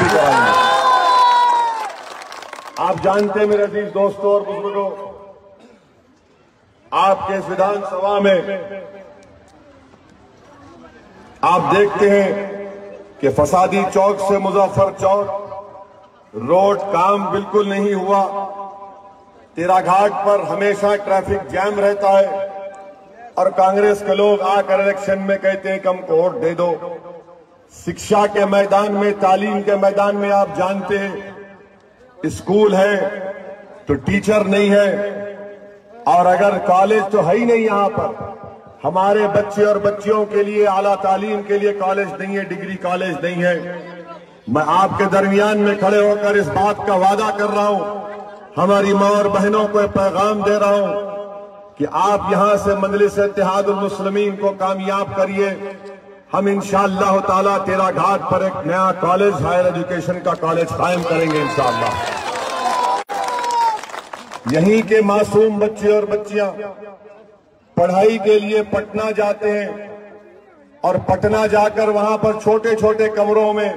भी कराएंगे। आप जानते हैं मेरे अजीज दोस्तों और बुजुर्गों, आपके इस विधानसभा में आप देखते हैं कि फसादी चौक से मुजफ्फर चौक रोड काम बिल्कुल नहीं हुआ। तेरा घाट पर हमेशा ट्रैफिक जैम रहता है और कांग्रेस के लोग आकर इलेक्शन में कहते हैं कि हमको वोट दे दो। शिक्षा के मैदान में, तालीम के मैदान में आप जानते हैं स्कूल है तो टीचर नहीं है, और अगर कॉलेज तो है ही नहीं यहां पर। हमारे बच्चे और बच्चियों के लिए आला तालीम के लिए कॉलेज नहीं है, डिग्री कॉलेज नहीं है। मैं आपके दरमियान में खड़े होकर इस बात का वादा कर रहा हूं, हमारी मां और बहनों को पैगाम दे रहा हूं कि आप यहां से मजलिस इत्तेहादुल मुस्लिमीन को कामयाब करिए। हम इंशाअल्लाह ताला तेरा घाट पर एक नया कॉलेज, हायर एजुकेशन का कॉलेज कायम करेंगे इंशाअल्लाह। यहीं के मासूम बच्चे और बच्चियां पढ़ाई के लिए पटना जाते हैं और पटना जाकर वहां पर छोटे छोटे कमरों में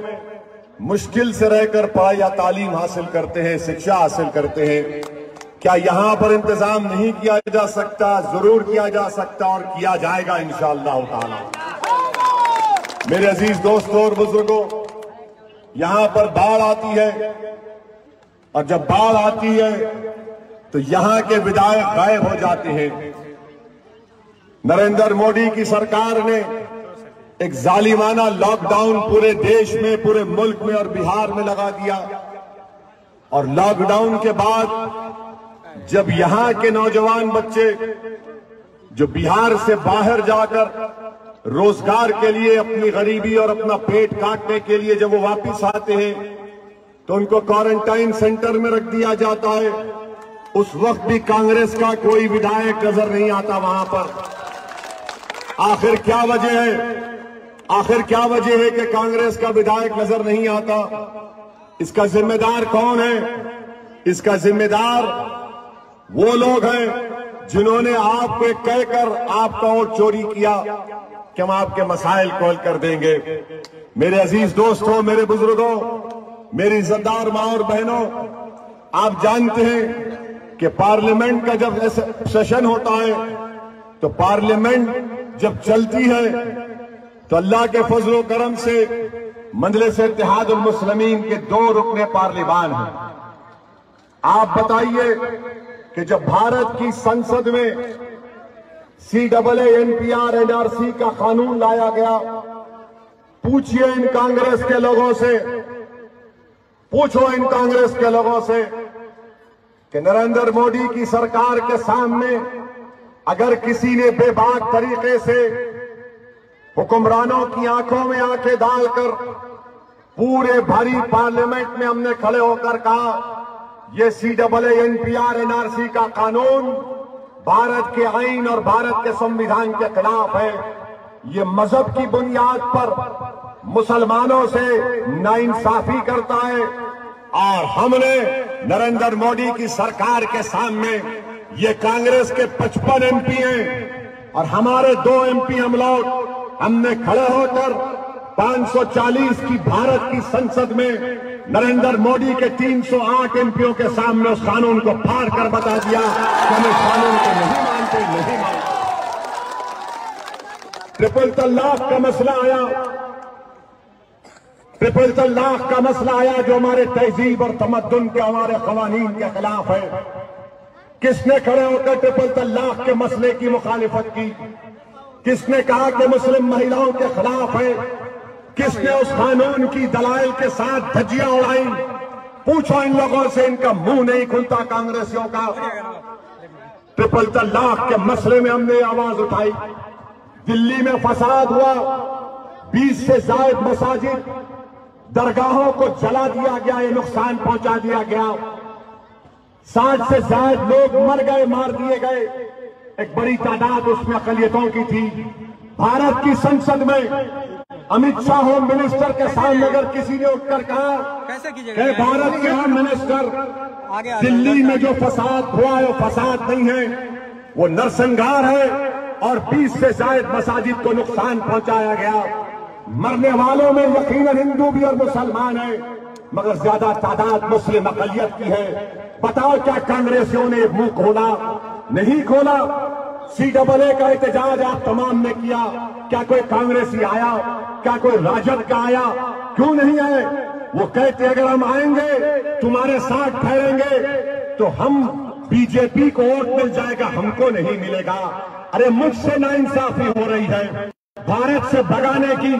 मुश्किल से रहकर पढ़ाई या तालीम हासिल करते हैं, शिक्षा हासिल करते हैं। क्या यहां पर इंतजाम नहीं किया जा सकता? जरूर किया जा सकता और किया जाएगा इंशाअल्लाह ताला। मेरे अजीज दोस्तों और बुजुर्गों, यहां पर बाढ़ आती है और जब बाढ़ आती है तो यहां के विधायक गायब हो जाते हैं। नरेंद्र मोदी की सरकार ने एक जालिमाना लॉकडाउन पूरे देश में, पूरे मुल्क में और बिहार में लगा दिया, और लॉकडाउन के बाद जब यहां के नौजवान बच्चे जो बिहार से बाहर जाकर रोजगार के लिए, अपनी गरीबी और अपना पेट काटने के लिए जब वो वापस आते हैं तो उनको क्वारंटाइन सेंटर में रख दिया जाता है। उस वक्त भी कांग्रेस का कोई विधायक नजर नहीं आता वहां पर। आखिर क्या वजह है? आखिर क्या वजह है कि कांग्रेस का विधायक नजर नहीं आता? इसका जिम्मेदार कौन है? इसका जिम्मेदार वो लोग हैं जिन्होंने आपको कहकर आपका वोट चोरी किया कि हम आपके मसाइल को हल कर देंगे। मेरे अजीज दोस्तों, मेरे बुजुर्गों, मेरी इज्जतदार मां और बहनों, आप जानते हैं कि पार्लियामेंट का जब सेशन होता है तो पार्लियामेंट जब चलती है तो अल्लाह के फजल व करम से मजलिस इत्तेहादुल मुस्लिमीन के 2 रुकने पार्लिमान हैं। आप बताइए कि जब भारत की संसद में CAA NPR NRC का कानून लाया गया, पूछिए इन कांग्रेस के लोगों से, पूछो इन कांग्रेस के लोगों से कि नरेंद्र मोदी की सरकार के सामने अगर किसी ने बेबाक तरीके से हुक्मरानों की आंखों में आंखें डालकर पूरे भरी पार्लियामेंट में हमने खड़े होकर कहा ये CAA NPR NRC का कानून भारत के आईन और भारत के संविधान के खिलाफ है, ये मजहब की बुनियाद पर मुसलमानों से नाइंसाफी करता है, और हमने नरेंद्र मोदी की सरकार के सामने, ये कांग्रेस के 55 MP हैं और हमारे 2 MP हम लोग, हमने खड़े होकर 540 की भारत की संसद में नरेंद्र मोदी के 308 MPओं के सामने उस कानून को फाड़ कर बता दिया कि हम इस कानून को नहीं मानते, नहीं मानते। ट्रिपल तलाक का मसला आया, ट्रिपल तलाक का मसला आया जो हमारे तहजीब और तमद्दुन के, हमारे कवानीन के खिलाफ है। किसने खड़े होकर ट्रिपल तलाक के मसले की मुखालिफत की? किसने कहा कि मुस्लिम महिलाओं के खिलाफ है? किसने उस कानून की दलाइल के साथ धज्जियां उड़ाई? पूछो इन लोगों से, इनका मुंह नहीं खुलता कांग्रेसियों का। ट्रिपल तलाक के मसले में हमने आवाज उठाई। दिल्ली में फसाद हुआ, 20 से ज्यादा मसाजिद, दरगाहों को जला दिया गया, ये नुकसान पहुंचा दिया गया। 60 से ज्यादा लोग मर गए, मार दिए गए। एक बड़ी तादाद उसमें अकलियतों की थी। भारत की संसद में अमित शाह होम मिनिस्टर के सामने अगर किसी ने उठकर कहा कि भारत के होम मिनिस्टर, दिल्ली में जो फसाद हुआ है वो फसाद नहीं है, वो नरसंहार है और 20 से ज्यादा मसाजिद को नुकसान पहुंचाया गया। मरने वालों में यकीनन हिंदू भी और मुसलमान है। मगर ज्यादा तादाद मुस्लिम अकलियत की है। बताओ क्या कांग्रेसियों ने मुंह खोला? नहीं खोला। CAA का एहतजाज आप तमाम ने किया, क्या कोई कांग्रेसी आया? क्या कोई राजद का आया? क्यों नहीं आए? वो कहते अगर हम आएंगे तुम्हारे साथ ठहरेंगे तो हम बीजेपी को वोट मिल जाएगा, हमको नहीं मिलेगा। अरे मुझसे नाइंसाफी हो रही है, भारत से भगाने की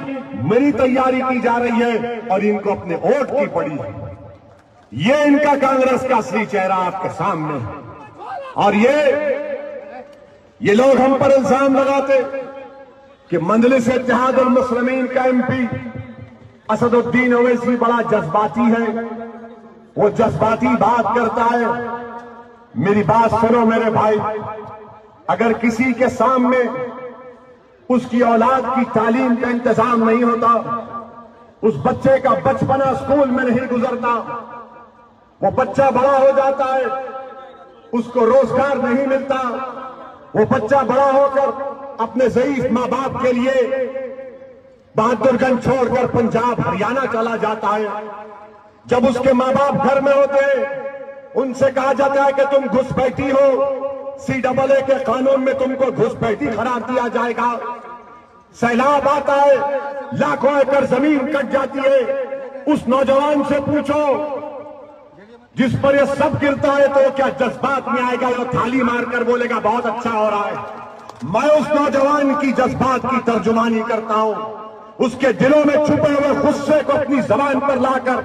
मेरी तैयारी की जा रही है और इनको अपने वोट की पड़ी है। ये इनका कांग्रेस का असली चेहरा आपके सामने है। और ये लोग हम पर इल्जाम लगाते कि मजलिस इत्तेहादुल मुस्लिमीन का MP असदुद्दीन ओवैसी बड़ा जज्बाती है, वो जज्बाती बात करता है। मेरी बात सुनो मेरे भाई, अगर किसी के सामने उसकी औलाद की तालीम का इंतजाम नहीं होता, उस बच्चे का बचपना स्कूल में नहीं गुजरता, वो बच्चा बड़ा हो जाता है, उसको रोजगार नहीं मिलता, वो बच्चा बड़ा होकर अपने ज़ईफ माँ बाप के लिए बहादुरगंज छोड़कर पंजाब हरियाणा चला जाता है। जब उसके माँ बाप घर में होते हैं, उनसे कहा जाता है कि तुम घुसपैठी हो, CAA के कानून में तुमको घुसपैठी करार दिया जाएगा। सैलाब आता है, लाखों एकड़ जमीन कट जाती है। उस नौजवान से पूछो जिस पर ये सब गिरता है तो क्या जज्बात में आएगा? वो थाली मारकर बोलेगा बहुत अच्छा हो रहा है। मैं उस नौजवान की जज्बात की तर्जुमानी करता हूं, उसके दिलों में छुपे हुए गुस्से को अपनी जबान पर लाकर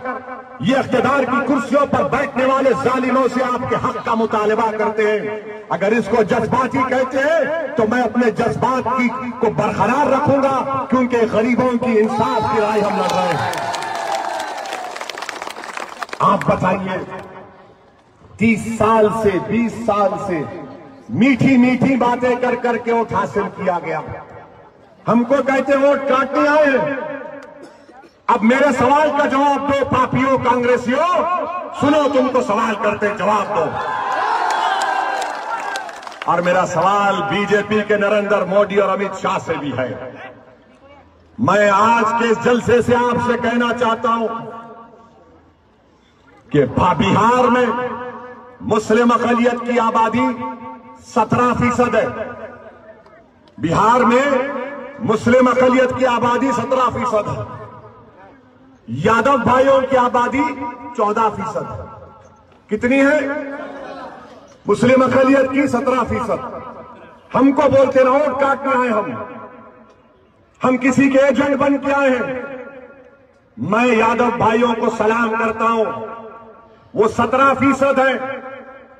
ये इख्तिदार की कुर्सियों पर बैठने वाले जालिमों से आपके हक का मुतालबा करते हैं। अगर इसको जज्बाती कहते हैं तो मैं अपने जज्बात की को बरकरार रखूंगा, क्योंकि गरीबों की इंसाफ की लड़ाई हम लड़ रहे हैं। आप बताइए, 30 साल से 20 साल से मीठी मीठी बातें कर करके वोट हासिल किया गया, हमको कहते वोट काटने आए हैं। अब मेरे सवाल का जवाब दो पापियों कांग्रेसियों, सुनो तुमको सवाल करते जवाब दो। और मेरा सवाल बीजेपी के नरेंद्र मोदी और अमित शाह से भी है। मैं आज के इस जलसे से आपसे कहना चाहता हूं कि बिहार में मुस्लिम अकलियत की आबादी 17% है। बिहार में मुस्लिम अकलियत की आबादी 17% है। यादव भाइयों की आबादी 14% है। कितनी है? मुस्लिम अकलियत की 17%। हमको बोलते ना वोट काटने आए, हम किसी के एजेंट बन के आए हैं। मैं यादव भाइयों को सलाम करता हूं, वो 17% है,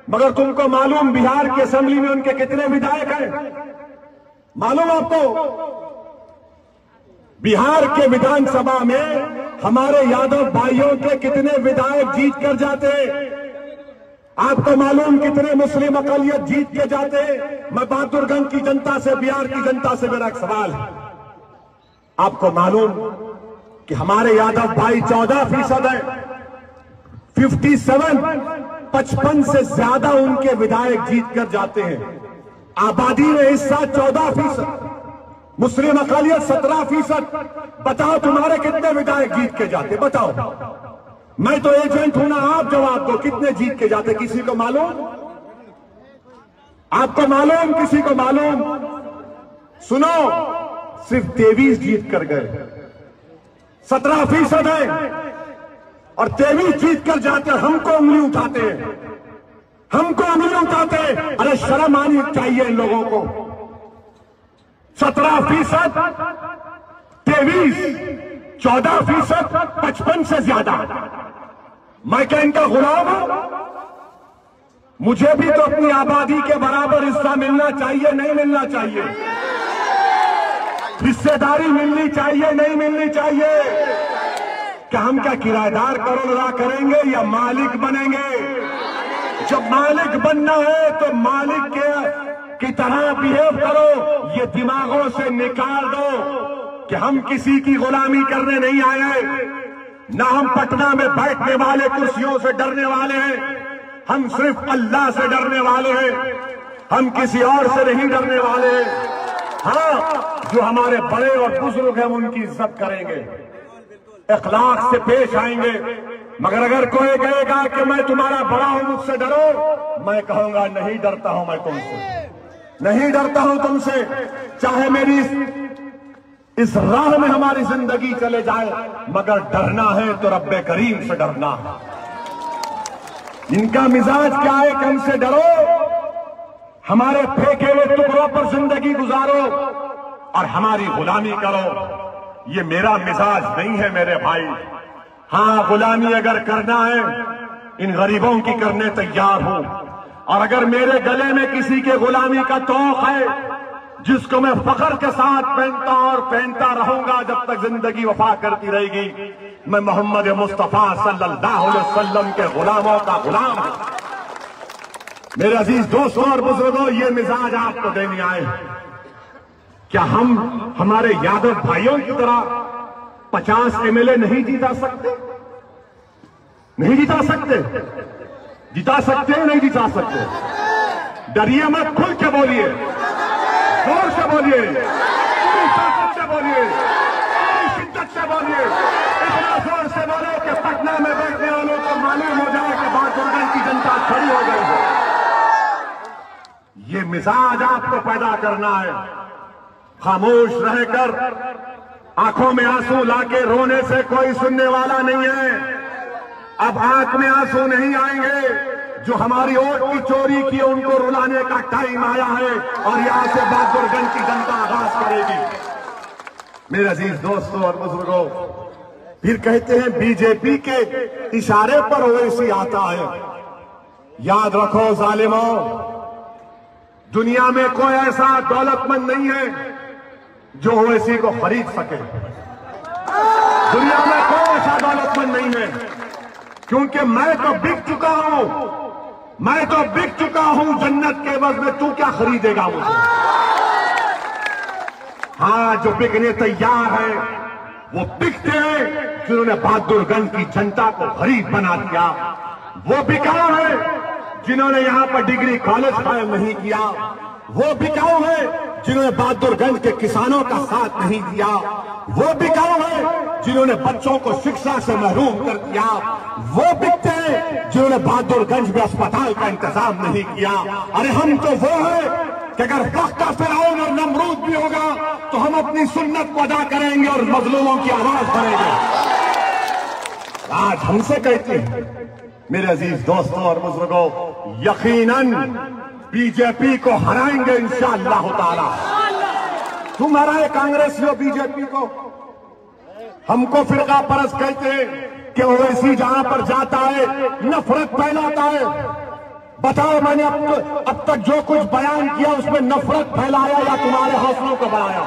मगर तुमको मालूम बिहार की असेंबली में उनके कितने विधायक हैं? मालूम आपको? बिहार के विधानसभा में हमारे यादव भाइयों के कितने विधायक जीत कर जाते हैं? आपको मालूम कितने मुस्लिम अकलियत जीत के जाते हैं? मैं बहादुरगंज की जनता से, बिहार की जनता से मेरा एक सवाल है, आपको मालूम कि हमारे यादव भाई 14% है। 55 से ज्यादा उनके विधायक जीत कर जाते हैं। आबादी में हिस्सा 14%, मुस्लिम अकलियत 17%। बताओ तुम्हारे कितने विधायक जीत के जाते? बताओ। मैं तो एजेंट हूं ना, आप जवाब दो, कितने जीत के जाते? किसी को मालूम? आपको मालूम? किसी को मालूम? सुनो, सिर्फ 23 जीत कर गए। 17% है और 23 जीत कर जाते, हमको उंगली उठाते हैं, हमको उंगली उठाते हैं। अरे शर्म आनी चाहिए इन लोगों को। 17%, 23, 14%, 55 से ज्यादा। मैं क्या इनका गुलाम हूं? मुझे भी तो अपनी आबादी के बराबर हिस्सा मिलना चाहिए, नहीं मिलना चाहिए? हिस्सेदारी मिलनी चाहिए, नहीं मिलनी चाहिए? क्या हम क्या किराएदार करोड़ अदा करेंगे या मालिक बनेंगे? जब मालिक बनना है तो मालिक की तरह बिहेव करो। ये दिमागों से निकाल दो कि हम किसी की गुलामी करने नहीं आए, ना हम पटना में बैठने वाले कुर्सियों से डरने वाले हैं। हम सिर्फ अल्लाह से डरने वाले हैं, हम किसी और से नहीं डरने वाले हैं। हाँ, जो हमारे बड़े और बुजुर्ग हैं उनकी इज्जत करेंगे। इखलाक से पेश आएंगे। मगर अगर कोई कहेगा कि मैं तुम्हारा बड़ा हूं, मुझसे डरो, मैं कहूंगा नहीं डरता हूं, मैं तुमसे नहीं डरता हूं तुमसे। चाहे मेरी इस राह में हमारी जिंदगी चले जाए, मगर डरना है तो रब्बे करीम से डरना है। इनका मिजाज क्या है कि हमसे डरो, हमारे फेंके हुए टुकड़ों पर जिंदगी गुजारो और हमारी गुलामी करो। ये मेरा मिजाज नहीं है मेरे भाई। हाँ, गुलामी अगर करना है इन गरीबों की करने तैयार हूं, और अगर मेरे गले में किसी के गुलामी का तौक है जिसको मैं फख्र के साथ पहनता और पहनता रहूंगा जब तक जिंदगी वफा करती रहेगी, मैं मोहम्मद मुस्तफा सल्लल्लाहु अलैहि वसल्लम के गुलामों का गुलाम हूं। मेरे अजीज दोस्तों और बुजुर्गों, ये मिजाज आपको देने आए। क्या हम हमारे यादव भाइयों की तरह 50 एमएलए नहीं जीता सकते? नहीं जिता सकते? जिता सकते हैं, नहीं जिता सकते? डरिए मत, खुल के बोलिए, जोर से बोलिए, पूरी ताकत से बोलिए, पूरी शिद्दत से बोलिए, इतना जोर से बोले कि पटना में बैठने वालों को मालूम हो जाए कि बहादुरगंज की जनता खड़ी हो गई है। ये मिजाज आपको पैदा करना है। खामोश रहकर आंखों में आंसू लाके रोने से कोई सुनने वाला नहीं है। अब आंख में आंसू नहीं आएंगे। जो हमारी वोट की चोरी की उनको रुलाने का टाइम आया है और यहां से बहादुरगंज की जनता आगाज करेगी। मेरे अजीज दोस्तों और बुजुर्गों, फिर कहते हैं बीजेपी के इशारे पर ओवैसी आता है। याद रखो जालिमों, दुनिया में कोई ऐसा दौलतमंद नहीं है जो ओवैसी को खरीद सके। दुनिया में कोई ऐसा दौलतमंद नहीं है, क्योंकि मैं तो बिक चुका हूं, मैं तो बिक चुका हूं जन्नत के एवज में। तू क्या खरीदेगा मुझे? हाँ, जो बिकने तैयार है वो बिकते हैं जिन्होंने बहादुरगंज की जनता को गरीब बना दिया। वो बिकाऊ है जिन्होंने यहां पर डिग्री कॉलेज कायम नहीं किया। वो बिकाऊ है जिन्होंने बहादुरगंज के किसानों का साथ नहीं दिया। वो बिकाऊ है जिन्होंने बच्चों को शिक्षा से महरूम कर दिया। वो बिकते हैं जिन्होंने बहादुरगंज में अस्पताल का इंतजाम नहीं किया। अरे हम तो वो है कि अगर वक्त का फिरौन और नमरूद भी होगा तो हम अपनी सुन्नत को अदा करेंगे और मजलूमों की आवाज करेंगे। आज हमसे कहते हैं मेरे अजीज दोस्तों और बुजुर्गों, यकीनन बीजेपी को हराएंगे इंशाअल्लाह ताला। तुम हराए कांग्रेसियों बीजेपी को। हमको फिरका परस्त कहते हैं कि ओवैसी जहां पर जाता है नफरत फैलाता है। बताओ, मैंने अब तक जो कुछ बयान किया उसमें नफरत फैलाया या तुम्हारे हौसलों को बढ़ाया?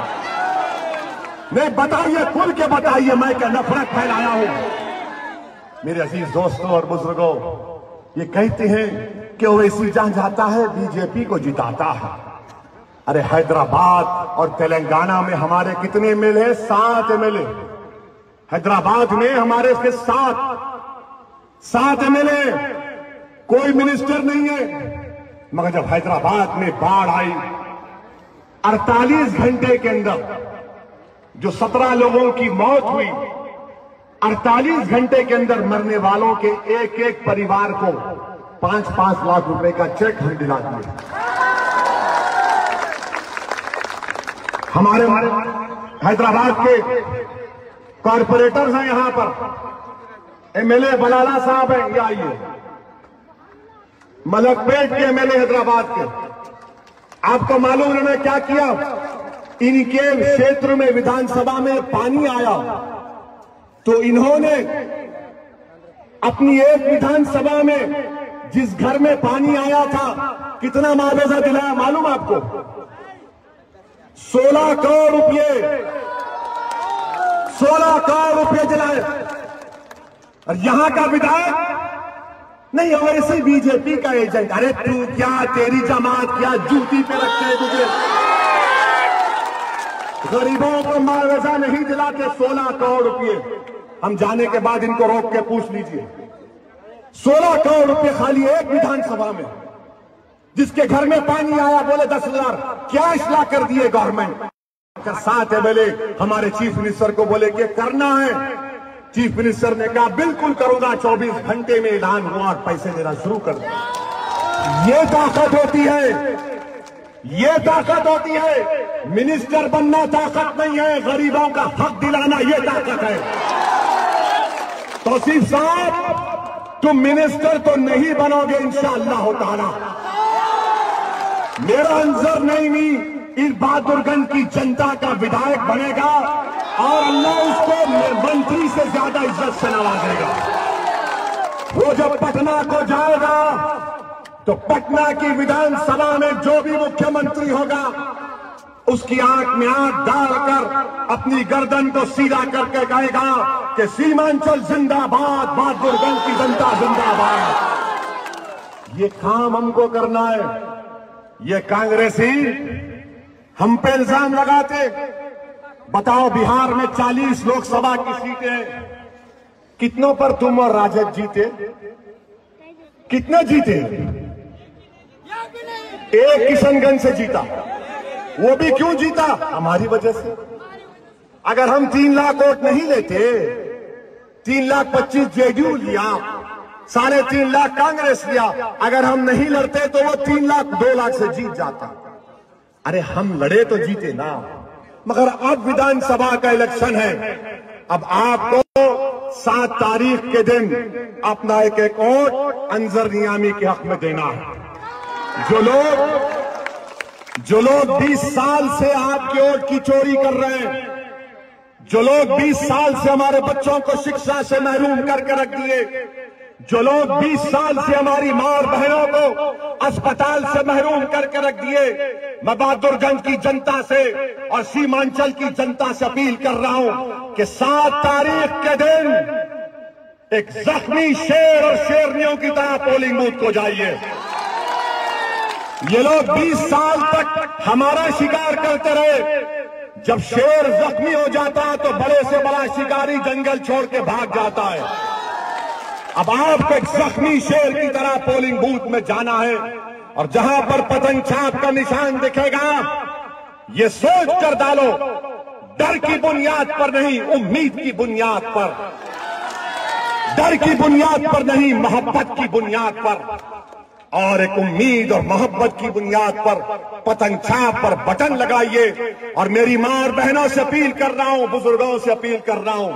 नहीं, बताइए, खुल के बताइए, मैं क्या नफरत फैलाया हूं? मेरे अजीज दोस्तों और बुजुर्गों, ये कहते हैं कि ओवैसी जहां जाता है बीजेपी को जिताता है। अरे हैदराबाद और तेलंगाना में हमारे कितने एमएलए हैं? 7 एमएलए। हैदराबाद में हमारे के 7 एमएलए, कोई मिनिस्टर नहीं है। मगर जब हैदराबाद में बाढ़ आई, 48 घंटे के अंदर जो 17 लोगों की मौत हुई, 48 घंटे के अंदर मरने वालों के एक एक परिवार को 5-5 लाख रुपए का चेक हम दिला दिए। हमारे हैदराबाद के कॉरपोरेटर्स हैं यहां पर। एमएलए बलाला साहब हैं, ये आइए, मलकपेट के एमएलए हैदराबाद के। आपको मालूम उन्होंने क्या किया? इनके क्षेत्र में विधानसभा में पानी आया तो इन्होंने अपनी एक विधानसभा में जिस घर में पानी आया था कितना मुआवजा दिलाया मालूम आपको? 16 करोड़ रुपए, 16 करोड़ रुपए दिलाए। और यहां का विधायक नहीं, और ऐसे बीजेपी का एजेंट। अरे तू क्या, तेरी जमात क्या जूती पे रखते हैं तुझे? गरीबों को मुआवजा नहीं दिलाते। 16 करोड़ रुपए हम जाने के बाद इनको रोक के पूछ लीजिए। 16 करोड़ रुपए खाली एक विधानसभा में। जिसके घर में पानी आया बोले 10,000 कैश ला कर दिए गवर्नमेंट। 7 एमएलए हमारे चीफ मिनिस्टर को बोले कि करना है चीफ मिनिस्टर ने कहा बिल्कुल करूंगा, 24 घंटे में ऐलान हुआ और पैसे देना शुरू कर दिया। ये ताकत होती है, ये ताकत होती है। मिनिस्टर बनना ताकत नहीं है, गरीबों का हक दिलाना ये ताकत है। तौसीफ साहब, तुम मिनिस्टर तो नहीं बनोगे इंशाअल्लाह ताला। मेरा अंजर नईमी इस बहादुरगंज की जनता का विधायक बनेगा और अल्लाह उसको मंत्री से ज्यादा इज्जत से नवाजेगा। वो जब पटना को जाएगा तो पटना की विधानसभा में जो भी मुख्यमंत्री होगा उसकी आंख में आंख डालकर अपनी गर्दन को सीधा करके कहेगा कि सीमांचल जिंदाबाद, बहादुरगंज की जनता जिंदाबाद। ये काम हमको करना है। ये कांग्रेसी हम पे इल्जाम लगाते, बताओ बिहार में 40 लोकसभा की सीटें कितनों पर तुम और राजद जीते? कितने जीते? एक किशनगंज से जीता। वो भी क्यों जीता? हमारी वजह से। अगर हम 3 लाख वोट नहीं लेते, 3,25,000 जेडीयू लिया, 3.5 लाख कांग्रेस लिया, अगर हम नहीं लड़ते तो वो 3 लाख 2 लाख से जीत जाता। अरे हम लड़े तो जीते ना। मगर अब विधानसभा का इलेक्शन है, अब आपको 7 तारीख के दिन अपना एक वोट अंजर नियामी के हक में देना है। जो लोग 20 साल से आपके वोट की चोरी कर रहे हैं, जो लोग 20 साल से हमारे बच्चों को शिक्षा से महरूम करके रख दिए, जो लोग 20 साल से हमारी मां और बहनों को अस्पताल से महरूम करके रख दिए, मैं बहादुरगंज की जनता से और सीमांचल की जनता से अपील कर रहा हूं कि 7 तारीख के दिन एक जख्मी शेर और शेरनियों की तरह पोलिंग बूथ को जाइए। ये लोग 20 साल तक हमारा शिकार करते रहे। जब शेर जख्मी हो जाता है तो बड़े से बड़ा शिकारी जंगल छोड़ के भाग जाता है। अब आपको एक जख्मी शेर की तरह पोलिंग बूथ में जाना है और जहां पर पतंग छाप का निशान दिखेगा, ये सोच कर डालो, डर की बुनियाद पर नहीं, उम्मीद की बुनियाद पर, डर की बुनियाद पर नहीं, मोहब्बत की बुनियाद पर, और एक उम्मीद और मोहब्बत की बुनियाद पर पतंग छाप पर बटन लगाइए। और मेरी मां और बहनों से अपील कर रहा हूं, बुजुर्गों से अपील कर रहा हूं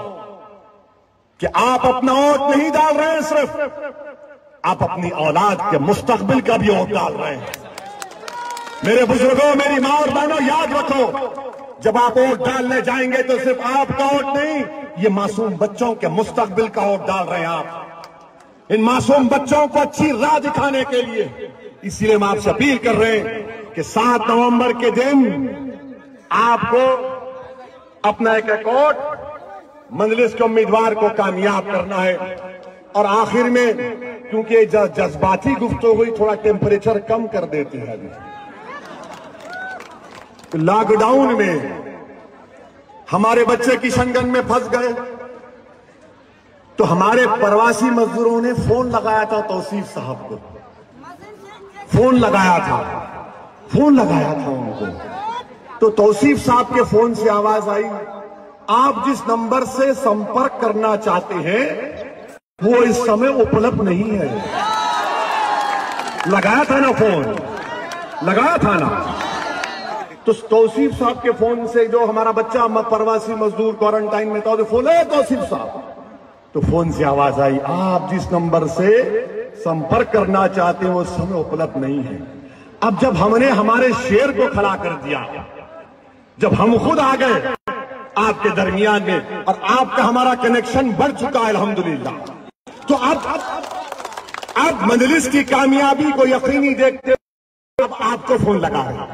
कि आप अपना वोट नहीं डाल रहे हैं, सिर्फ आप अपनी औलाद के मुस्तकबिल का भी वोट डाल रहे हैं। मेरे बुजुर्गों, मेरी मां और बहनों, याद रखो, जब आप वोट डालने जाएंगे तो सिर्फ आपका वोट नहीं, ये मासूम बच्चों के मुस्तकबिल का वोट डाल रहे हैं आप। इन मासूम बच्चों को अच्छी राह दिखाने के लिए, इसीलिए हम आपसे अपील कर रहे हैं कि 7 नवंबर के दिन आपको अपना एक वोट मजलिस के उम्मीदवार को कामयाब करना है। और आखिर में, क्योंकि जज्बाती गुफ्तगू हुई, थोड़ा टेम्परेचर कम कर देते हैं। अभी लॉकडाउन में हमारे बच्चे किशनगंज में फंस गए तो हमारे प्रवासी मजदूरों ने फोन लगाया था तौसीफ साहब को, फोन लगाया था उनको। तो तौसीफ साहब के फोन से आवाज आई, आप जिस नंबर से संपर्क करना चाहते हैं वो इस समय उपलब्ध नहीं है। लगाया था ना फोन, लगाया था ना। तो तौसीफ साहब के फोन से, जो हमारा बच्चा प्रवासी मजदूर क्वारंटाइन में था, फोन है तौसीफ साहब, तो फोन से आवाज आई, आप जिस नंबर से संपर्क करना चाहते हैं वो उस समय उपलब्ध नहीं है। अब जब हमने हमारे शेर को खड़ा कर दिया, जब हम खुद आ गए आपके दरमियान में और आपका हमारा कनेक्शन बढ़ चुका है अल्हम्दुलिल्लाह, तो अब मजलिस की कामयाबी को यकीनी देखते हुए अब आपको फोन लगा है।